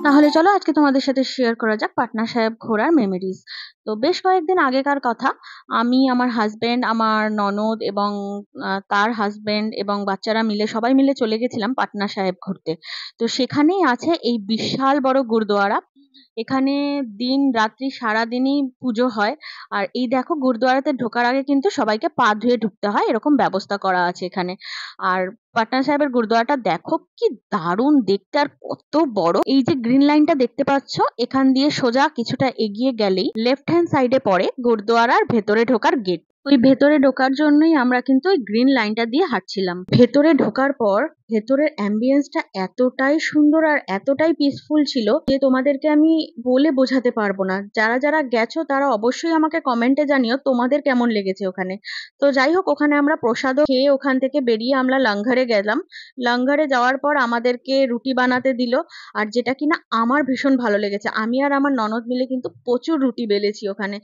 তাহলে চলো আজকে তোমাদের সাথে শেয়ার করা যাক পাটনা সাহেব ঘোরার মেমোরিজ। তো বেশ কয়েকদিন আগেকার কথা, আমি, আমার হাজবেন্ড, আমার ননদ এবং তার হাজবেন্ড এবং বাচ্চারা মিলে সবাই মিলে চলে গেছিলাম পাটনা সাহেব ঘুরতে। তো সেখানেই আছে এই বিশাল বড় গুরুদুয়ারা। এখানে দিন রাত্রি সারাদিনই পুজো হয়। আর এই দেখো, গুরুদুয়ারাতে ঢোকার আগে কিন্তু সবাইকে পা ধুয়ে ঢুকতে হয়, এরকম ব্যবস্থা করা আছে এখানে। আর পাটনা সাহেবের গুরুদুয়ারাটা দেখো কি দারুণ দেখতে, আর কত বড়! এই যে গ্রিন লাইনটা দেখতে পাচ্ছ, এখান দিয়ে সোজা কিছুটা এগিয়ে গেলেই লেফট হ্যান্ড সাইডে পড়ে গুরুদুয়ারার ভেতরে ঢোকার গেট। ওই ভেতরে ঢোকার জন্যই আমরা কিন্তু ওই গ্রিন লাইনটা দিয়ে হাঁটছিলাম। ভেতরে ঢোকার পর ভেতরের অ্যাম্বিয়েন্সটা এতটাই সুন্দর আর এতটাই পিসফুল ছিল যে তোমাদেরকে আমি বলে বোঝাতে পারবো না। যারা যারা গেছো তারা অবশ্যই আমাকে কমেন্টে জানিও তোমাদের কেমন লেগেছে ওখানে। তো যাই হোক, ওখানে আমরা প্রসাদও খেয়ে ওখান থেকে বেরিয়ে আমরা লাঙ্গরে গেলাম। লাঙ্গরে যাওয়ার পর আমাদেরকে রুটি বানাতে দিল। আর যেটা কিনা আমার ভীষণ ভালো লেগেছে, আমি আর আমার ননদ মিলে কিন্তু প্রচুর রুটি বেলেছি ওখানে।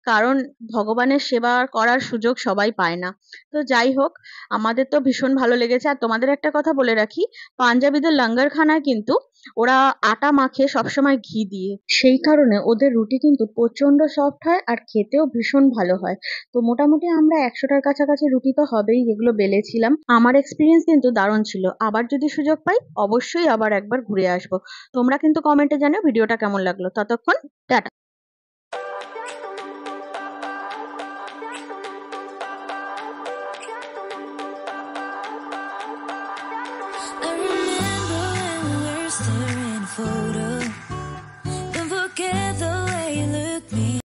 কারণ ভগবানের সেবা করার সুযোগ সবাই পায় না। তো যাই হোক, আমাদের তো ভীষণ ভালো লেগেছে। আর তোমাদের একটা কথা বলে রাখি, পাঞ্জাবিদের লঙ্গর খানায় কিন্তু ওরা আটা মাখে সবসময় ঘি দিয়ে, সেই কারণে ওদের রুটি কিন্তু প্রচন্ড সফট হয় আর খেতেও ভীষণ ভালো হয়। তো মোটামুটি আমরা 100টার কাছাকাছি রুটি তো হবেই যেগুলো বেলেছিলাম। আমার এক্সপিরিয়েন্স কিন্তু দারুণ ছিল। আবার যদি সুযোগ পাই অবশ্যই আবার একবার ঘুরে আসবো। তোমরা কিন্তু কমেন্টে জানিও ভিডিওটা কেমন লাগলো। ততক্ষণ টাটা।